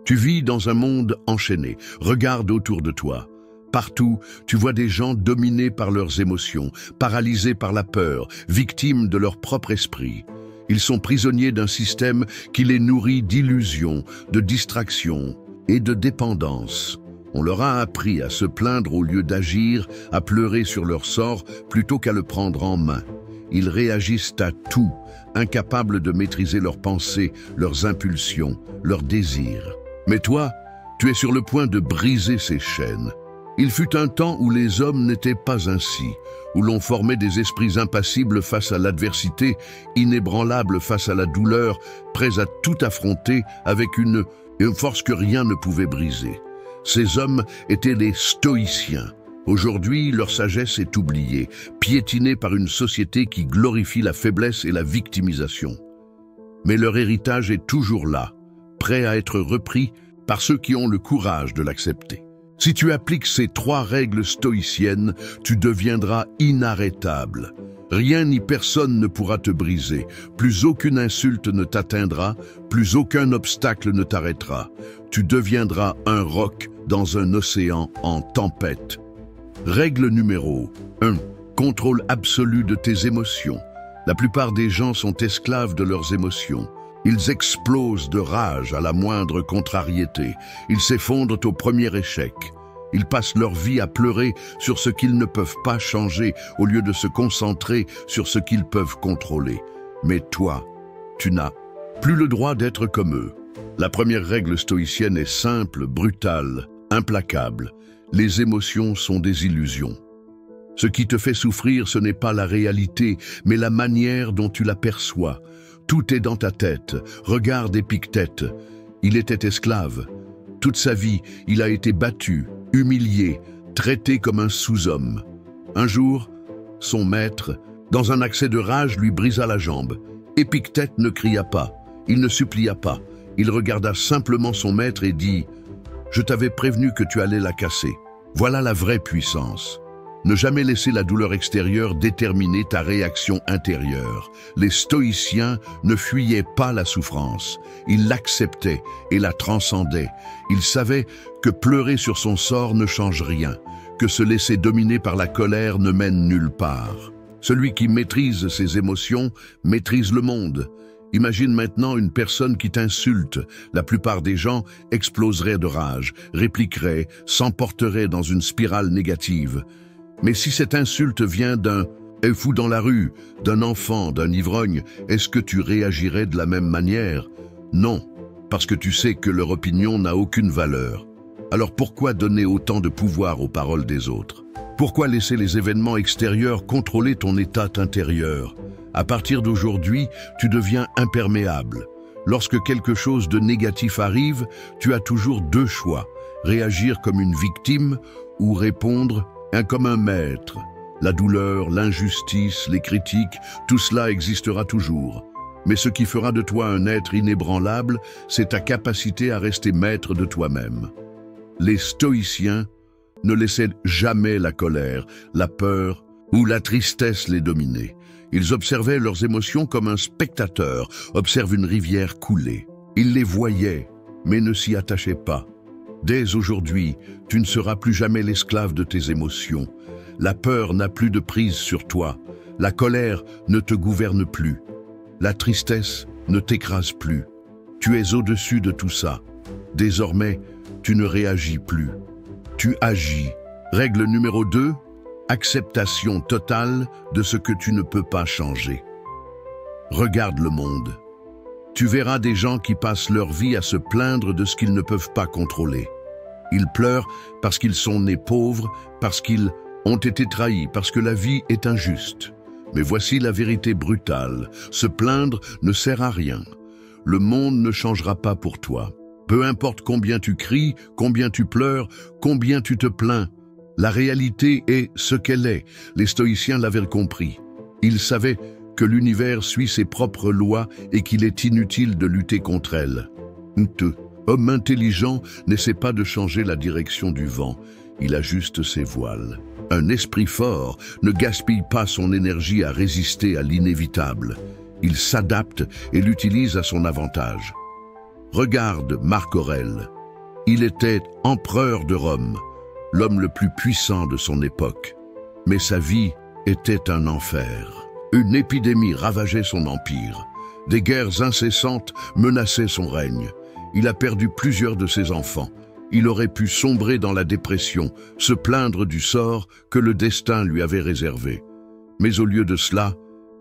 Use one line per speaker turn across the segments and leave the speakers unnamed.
Tu vis dans un monde enchaîné. Regarde autour de toi. Partout, tu vois des gens dominés par leurs émotions, paralysés par la peur, victimes de leur propre esprit. Ils sont prisonniers d'un système qui les nourrit d'illusions, de distractions et de dépendance. On leur a appris à se plaindre au lieu d'agir, à pleurer sur leur sort plutôt qu'à le prendre en main. Ils réagissent à tout, incapables de maîtriser leurs pensées, leurs impulsions, leurs désirs. Mais toi, tu es sur le point de briser ces chaînes. Il fut un temps où les hommes n'étaient pas ainsi, où l'on formait des esprits impassibles face à l'adversité, inébranlables face à la douleur, prêts à tout affronter avec une force que rien ne pouvait briser. Ces hommes étaient des stoïciens. Aujourd'hui, leur sagesse est oubliée, piétinée par une société qui glorifie la faiblesse et la victimisation. Mais leur héritage est toujours là, prêt à être repris par ceux qui ont le courage de l'accepter. Si tu appliques ces 3 règles stoïciennes, tu deviendras inarrêtable. Rien ni personne ne pourra te briser. Plus aucune insulte ne t'atteindra, plus aucun obstacle ne t'arrêtera. Tu deviendras un roc dans un océan en tempête. Règle numéro 1. Contrôle absolu de tes émotions. La plupart des gens sont esclaves de leurs émotions. Ils explosent de rage à la moindre contrariété. Ils s'effondrent au premier échec. Ils passent leur vie à pleurer sur ce qu'ils ne peuvent pas changer au lieu de se concentrer sur ce qu'ils peuvent contrôler. Mais toi, tu n'as plus le droit d'être comme eux. La première règle stoïcienne est simple, brutale, implacable. Les émotions sont des illusions. Ce qui te fait souffrir, ce n'est pas la réalité, mais la manière dont tu la perçois. Tout est dans ta tête. Regarde Épictète. Il était esclave. Toute sa vie, il a été battu, humilié, traité comme un sous-homme. Un jour, son maître, dans un accès de rage, lui brisa la jambe. Épictète ne cria pas, il ne supplia pas. Il regarda simplement son maître et dit « Je t'avais prévenu que tu allais la casser. Voilà la vraie puissance. » Ne jamais laisser la douleur extérieure déterminer ta réaction intérieure. Les stoïciens ne fuyaient pas la souffrance. Ils l'acceptaient et la transcendaient. Ils savaient que pleurer sur son sort ne change rien, que se laisser dominer par la colère ne mène nulle part. Celui qui maîtrise ses émotions maîtrise le monde. Imagine maintenant une personne qui t'insulte. La plupart des gens exploseraient de rage, répliqueraient, s'emporteraient dans une spirale négative. Mais si cette insulte vient d'un fou dans la rue, d'un enfant, d'un ivrogne, est-ce que tu réagirais de la même manière? Non, parce que tu sais que leur opinion n'a aucune valeur. Alors pourquoi donner autant de pouvoir aux paroles des autres? Pourquoi laisser les événements extérieurs contrôler ton état intérieur? À partir d'aujourd'hui, tu deviens imperméable. Lorsque quelque chose de négatif arrive, tu as toujours 2 choix. Réagir comme une victime ou répondre comme un maître. La douleur, l'injustice, les critiques, tout cela existera toujours. Mais ce qui fera de toi un être inébranlable, c'est ta capacité à rester maître de toi-même. Les stoïciens ne laissaient jamais la colère, la peur ou la tristesse les dominer. Ils observaient leurs émotions comme un spectateur observe une rivière couler. Ils les voyaient, mais ne s'y attachaient pas. Dès aujourd'hui, tu ne seras plus jamais l'esclave de tes émotions. La peur n'a plus de prise sur toi. La colère ne te gouverne plus. La tristesse ne t'écrase plus. Tu es au-dessus de tout ça. Désormais, tu ne réagis plus. Tu agis. Règle numéro 2, acceptation totale de ce que tu ne peux pas changer. Regarde le monde. Tu verras des gens qui passent leur vie à se plaindre de ce qu'ils ne peuvent pas contrôler. Ils pleurent parce qu'ils sont nés pauvres, parce qu'ils ont été trahis, parce que la vie est injuste. Mais voici la vérité brutale. Se plaindre ne sert à rien. Le monde ne changera pas pour toi. Peu importe combien tu cries, combien tu pleures, combien tu te plains. La réalité est ce qu'elle est. Les stoïciens l'avaient compris. Ils savaient que l'univers suit ses propres lois et qu'il est inutile de lutter contre elles. Homme intelligent n'essaie pas de changer la direction du vent, il ajuste ses voiles. Un esprit fort ne gaspille pas son énergie à résister à l'inévitable. Il s'adapte et l'utilise à son avantage. Regarde Marc Aurèle. Il était empereur de Rome, l'homme le plus puissant de son époque. Mais sa vie était un enfer. Une épidémie ravageait son empire. Des guerres incessantes menaçaient son règne. Il a perdu plusieurs de ses enfants. Il aurait pu sombrer dans la dépression, se plaindre du sort que le destin lui avait réservé. Mais au lieu de cela,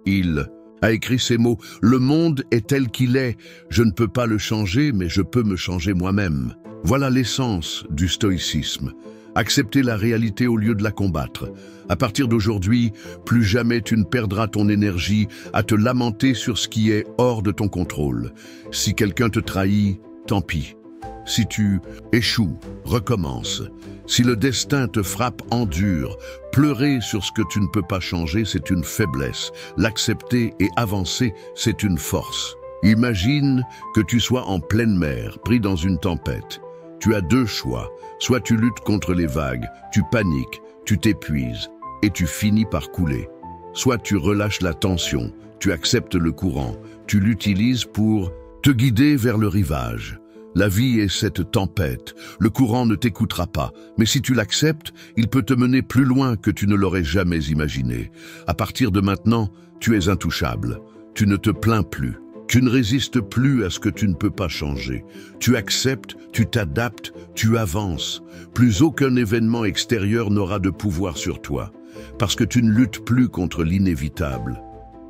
il a écrit ces mots: « Le monde est tel qu'il est. Je ne peux pas le changer, mais je peux me changer moi-même. » Voilà l'essence du stoïcisme. Accepter la réalité au lieu de la combattre. À partir d'aujourd'hui, plus jamais tu ne perdras ton énergie à te lamenter sur ce qui est hors de ton contrôle. Si quelqu'un te trahit, tant pis. Si tu échoues, recommence. Si le destin te frappe en dur, pleurer sur ce que tu ne peux pas changer, c'est une faiblesse. L'accepter et avancer, c'est une force. Imagine que tu sois en pleine mer, pris dans une tempête. Tu as deux choix. Soit tu luttes contre les vagues, tu paniques, tu t'épuises et tu finis par couler. Soit tu relâches la tension, tu acceptes le courant, tu l'utilises pour te guider vers le rivage. La vie est cette tempête, le courant ne t'écoutera pas, mais si tu l'acceptes, il peut te mener plus loin que tu ne l'aurais jamais imaginé. À partir de maintenant, tu es intouchable, tu ne te plains plus. Tu ne résistes plus à ce que tu ne peux pas changer. Tu acceptes, tu t'adaptes, tu avances. Plus aucun événement extérieur n'aura de pouvoir sur toi, parce que tu ne luttes plus contre l'inévitable.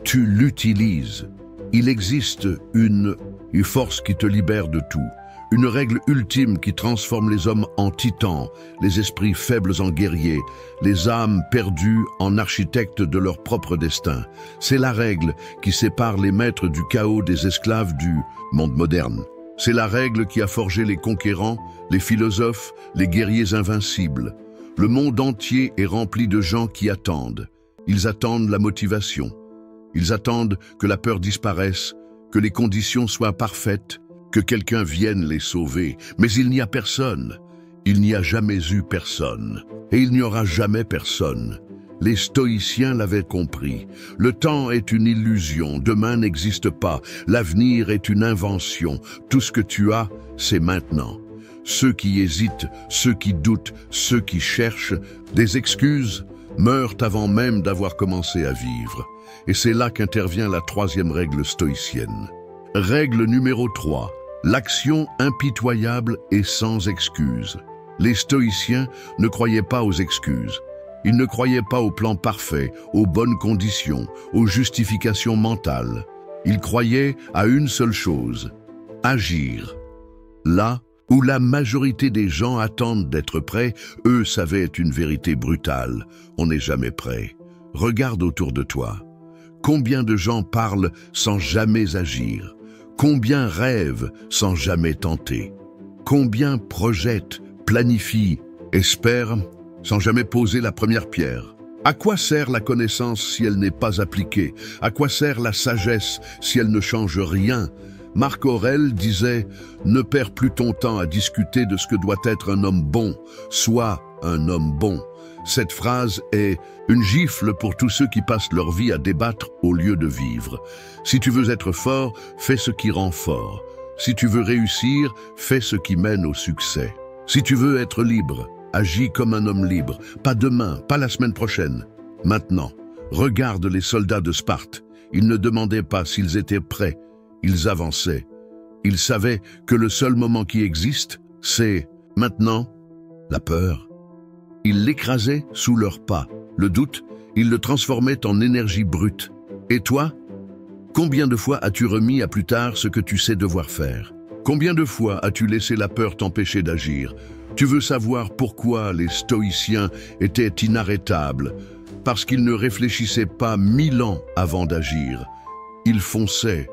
Tu l'utilises. Il existe une force qui te libère de tout. Une règle ultime qui transforme les hommes en titans, les esprits faibles en guerriers, les âmes perdues en architectes de leur propre destin. C'est la règle qui sépare les maîtres du chaos des esclaves du monde moderne. C'est la règle qui a forgé les conquérants, les philosophes, les guerriers invincibles. Le monde entier est rempli de gens qui attendent. Ils attendent la motivation. Ils attendent que la peur disparaisse, que les conditions soient parfaites, que quelqu'un vienne les sauver, mais il n'y a personne. Il n'y a jamais eu personne. Et il n'y aura jamais personne. Les stoïciens l'avaient compris. Le temps est une illusion, demain n'existe pas. L'avenir est une invention. Tout ce que tu as, c'est maintenant. Ceux qui hésitent, ceux qui doutent, ceux qui cherchent des excuses, meurent avant même d'avoir commencé à vivre. Et c'est là qu'intervient la troisième règle stoïcienne. Règle numéro 3. L'action impitoyable et sans excuse. Les stoïciens ne croyaient pas aux excuses. Ils ne croyaient pas au plan parfait, aux bonnes conditions, aux justifications mentales. Ils croyaient à une seule chose: agir. Là où la majorité des gens attendent d'être prêts, eux savaient une vérité brutale: on n'est jamais prêt. Regarde autour de toi. Combien de gens parlent sans jamais agir? Combien rêvent sans jamais tenter? Combien projettent, planifient, espèrent sans jamais poser la première pierre? À quoi sert la connaissance si elle n'est pas appliquée? À quoi sert la sagesse si elle ne change rien? Marc Aurèle disait « Ne perds plus ton temps à discuter de ce que doit être un homme bon, sois un homme bon ». Cette phrase est une gifle pour tous ceux qui passent leur vie à débattre au lieu de vivre. Si tu veux être fort, fais ce qui rend fort. Si tu veux réussir, fais ce qui mène au succès. Si tu veux être libre, agis comme un homme libre. Pas demain, pas la semaine prochaine. Maintenant, regarde les soldats de Sparte. Ils ne demandaient pas s'ils étaient prêts. Ils avançaient. Ils savaient que le seul moment qui existe, c'est maintenant la peur. Ils l'écrasaient sous leurs pas. Le doute, ils le transformaient en énergie brute. Et toi? Combien de fois as-tu remis à plus tard ce que tu sais devoir faire? Combien de fois as-tu laissé la peur t'empêcher d'agir? Tu veux savoir pourquoi les stoïciens étaient inarrêtables? Parce qu'ils ne réfléchissaient pas 1000 ans avant d'agir. Ils fonçaient.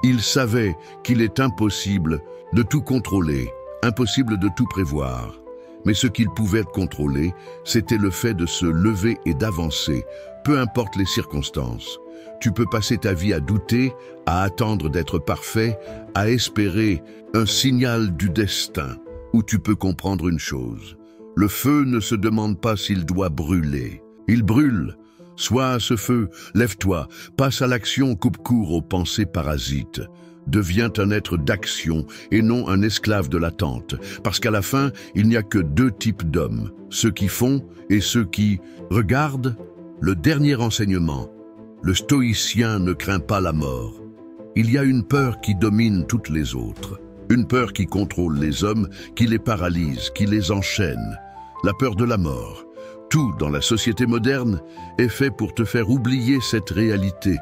Ils savaient qu'il est impossible de tout contrôler, impossible de tout prévoir. Mais ce qu'ils pouvaient contrôler, c'était le fait de se lever et d'avancer, peu importe les circonstances. Tu peux passer ta vie à douter, à attendre d'être parfait, à espérer un signal du destin, ou tu peux comprendre une chose. Le feu ne se demande pas s'il doit brûler. Il brûle. Sois à ce feu, lève-toi, passe à l'action, coupe court aux pensées parasites. devient un être d'action et non un esclave de l'attente. Parce qu'à la fin, il n'y a que deux types d'hommes, ceux qui font et ceux qui regardent. Le dernier enseignement, le stoïcien ne craint pas la mort. Il y a une peur qui domine toutes les autres, une peur qui contrôle les hommes, qui les paralyse, qui les enchaîne, la peur de la mort. Tout dans la société moderne est fait pour te faire oublier cette réalité.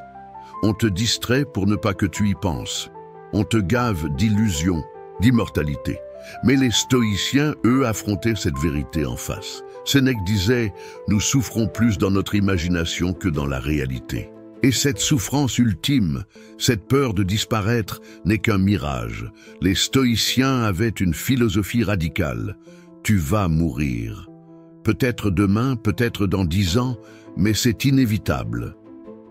On te distrait pour ne pas que tu y penses. On te gave d'illusions, d'immortalité. Mais les stoïciens, eux, affrontaient cette vérité en face. Sénèque disait « Nous souffrons plus dans notre imagination que dans la réalité ». Et cette souffrance ultime, cette peur de disparaître, n'est qu'un mirage. Les stoïciens avaient une philosophie radicale. Tu vas mourir. Peut-être demain, peut-être dans 10 ans, mais c'est inévitable.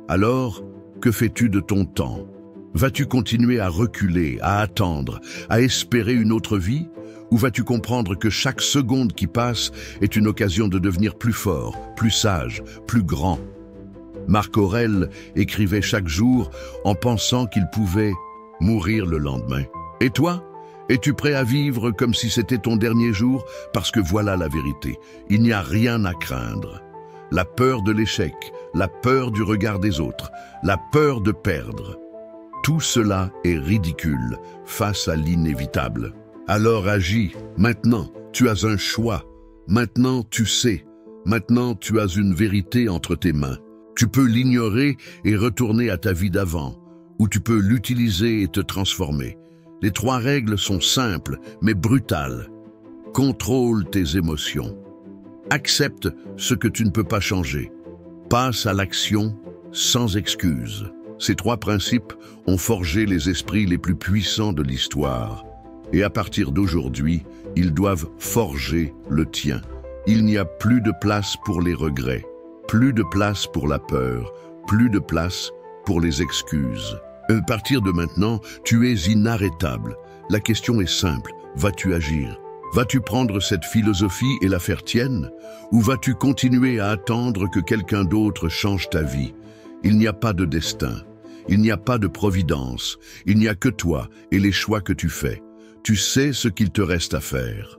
Alors, que fais-tu de ton temps? Vas-tu continuer à reculer, à attendre, à espérer une autre vie? Ou vas-tu comprendre que chaque seconde qui passe est une occasion de devenir plus fort, plus sage, plus grand? Marc Aurèle écrivait chaque jour en pensant qu'il pouvait mourir le lendemain. Et toi? Es-tu prêt à vivre comme si c'était ton dernier jour? Parce que voilà la vérité, il n'y a rien à craindre. La peur de l'échec, la peur du regard des autres, la peur de perdre. Tout cela est ridicule face à l'inévitable. Alors agis, maintenant, tu as un choix. Maintenant, tu sais. Maintenant, tu as une vérité entre tes mains. Tu peux l'ignorer et retourner à ta vie d'avant, ou tu peux l'utiliser et te transformer. Les 3 règles sont simples, mais brutales. Contrôle tes émotions. Accepte ce que tu ne peux pas changer. Passe à l'action sans excuse. Ces 3 principes ont forgé les esprits les plus puissants de l'histoire. Et à partir d'aujourd'hui, ils doivent forger le tien. Il n'y a plus de place pour les regrets, plus de place pour la peur, plus de place pour les excuses. À partir de maintenant, tu es inarrêtable. La question est simple, vas-tu agir? Vas-tu prendre cette philosophie et la faire tienne? Ou vas-tu continuer à attendre que quelqu'un d'autre change ta vie? Il n'y a pas de destin, il n'y a pas de providence, il n'y a que toi et les choix que tu fais. Tu sais ce qu'il te reste à faire.